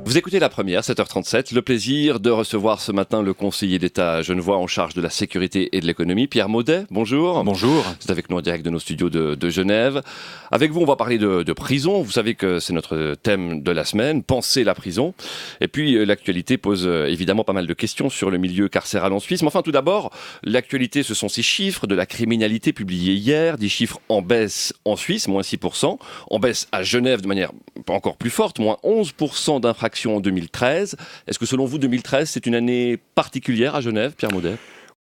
Vous écoutez La Première, 7h37. Le plaisir de recevoir ce matin le conseiller d'État genevois en charge de la sécurité et de l'économie, Pierre Maudet. Bonjour. Bonjour. C'est avec nous en direct de nos studios de Genève. Avec vous, on va parler de prison. Vous savez que c'est notre thème de la semaine, penser la prison. Et puis, l'actualité pose évidemment pas mal de questions sur le milieu carcéral en Suisse. Mais enfin, tout d'abord, l'actualité, ce sont ces chiffres de la criminalité publiés hier. Des chiffres en baisse en Suisse, moins 6%. En baisse à Genève de manière encore plus forte, moins 11% d'infractions en 2013. Est-ce que selon vous, 2013, c'est une année particulière à Genève, Pierre Maudet ?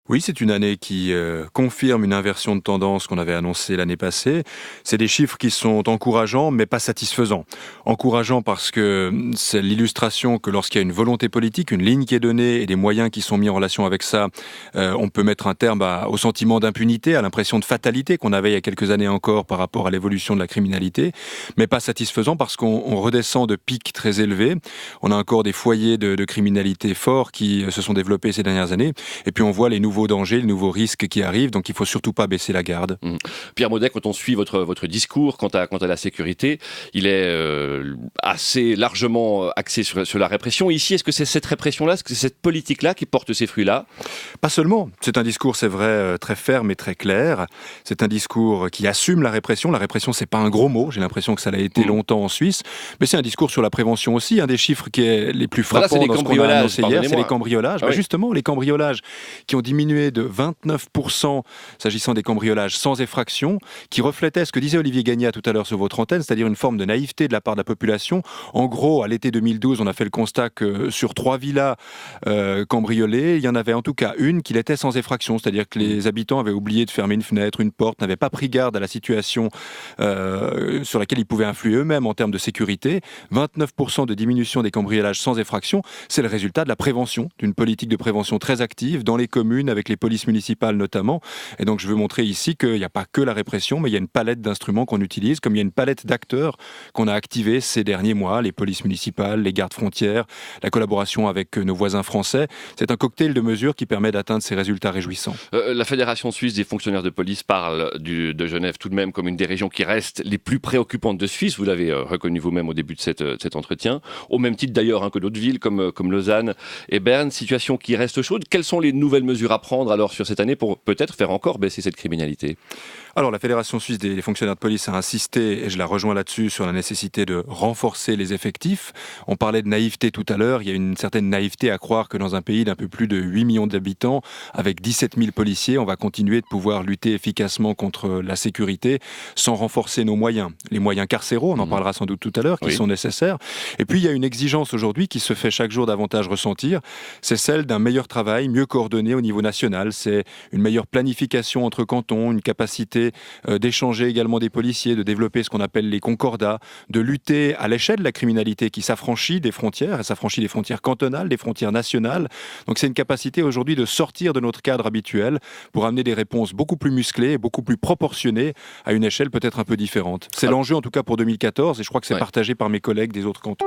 Oui, c'est une année qui confirme une inversion de tendance qu'on avait annoncée l'année passée. C'est des chiffres qui sont encourageants, mais pas satisfaisants. Encourageants parce que c'est l'illustration que lorsqu'il y a une volonté politique, une ligne qui est donnée et des moyens qui sont mis en relation avec ça, on peut mettre un terme au sentiment d'impunité, à l'impression de fatalité qu'on avait il y a quelques années encore par rapport à l'évolution de la criminalité, mais pas satisfaisant parce qu'on redescend de pics très élevés. On a encore des foyers de criminalité forts qui se sont développés ces dernières années, et puis on voit les nouveaux dangers, les nouveaux risques qui arrivent, donc il faut surtout pas baisser la garde. Pierre Maudet, quand on suit votre discours quant à la sécurité, il est assez largement axé sur la répression. Ici, est-ce que c'est cette répression-là, est-ce que c'est cette politique-là qui porte ces fruits-là ? Pas seulement. C'est un discours, c'est vrai, très ferme et très clair. C'est un discours qui assume la répression. La répression, c'est pas un gros mot. J'ai l'impression que ça l'a été longtemps en Suisse. Mais c'est un discours sur la prévention aussi. Un des chiffres qui est les plus frappants dans ce qu'on a annoncé hier, c'est les cambriolages. Oui. Justement, les cambriolages qui ont diminué de 29% s'agissant des cambriolages sans effraction, qui reflétait ce que disait Olivier Gagnat tout à l'heure sur votre antenne, c'est-à-dire une forme de naïveté de la part de la population. En gros, à l'été 2012, on a fait le constat que sur 3 villas cambriolées, il y en avait en tout cas une qui l'était sans effraction, c'est-à-dire que les habitants avaient oublié de fermer une fenêtre, une porte, n'avaient pas pris garde à la situation sur laquelle ils pouvaient influer eux-mêmes en termes de sécurité. 29% de diminution des cambriolages sans effraction, c'est le résultat de la prévention, d'une politique de prévention très active dans les communes, avec les polices municipales notamment. Et donc je veux montrer ici qu'il n'y a pas que la répression, mais il y a une palette d'instruments qu'on utilise, comme il y a une palette d'acteurs qu'on a activés ces derniers mois, les polices municipales, les gardes frontières, la collaboration avec nos voisins français. C'est un cocktail de mesures qui permet d'atteindre ces résultats réjouissants. La Fédération suisse des fonctionnaires de police parle de Genève tout de même comme une des régions qui reste les plus préoccupantes de Suisse. Vous l'avez reconnu vous-même au début de cet entretien. Au même titre d'ailleurs que d'autres villes comme Lausanne et Berne. Situation qui reste chaude. Quelles sont les nouvelles mesures à prendre alors sur cette année pour peut-être faire encore baisser cette criminalité ? Alors la Fédération suisse des fonctionnaires de police a insisté, et je la rejoins là-dessus, sur la nécessité de renforcer les effectifs. On parlait de naïveté tout à l'heure, il y a une certaine naïveté à croire que dans un pays d'un peu plus de 8 millions d'habitants, avec 17 000 policiers, on va continuer de pouvoir lutter efficacement contre la sécurité sans renforcer nos moyens. Les moyens carcéraux, on en parlera sans doute tout à l'heure, qui sont nécessaires. Et puis il y a une exigence aujourd'hui qui se fait chaque jour davantage ressentir, c'est celle d'un meilleur travail, mieux coordonné au niveau national. C'est une meilleure planification entre cantons, une capacité d'échanger également des policiers, de développer ce qu'on appelle les concordats, de lutter à l'échelle de la criminalité qui s'affranchit des frontières, elle s'affranchit des frontières cantonales, des frontières nationales. Donc c'est une capacité aujourd'hui de sortir de notre cadre habituel pour amener des réponses beaucoup plus musclées et beaucoup plus proportionnées à une échelle peut-être un peu différente. C'est l'enjeu en tout cas pour 2014 et je crois que c'est partagé par mes collègues des autres cantons.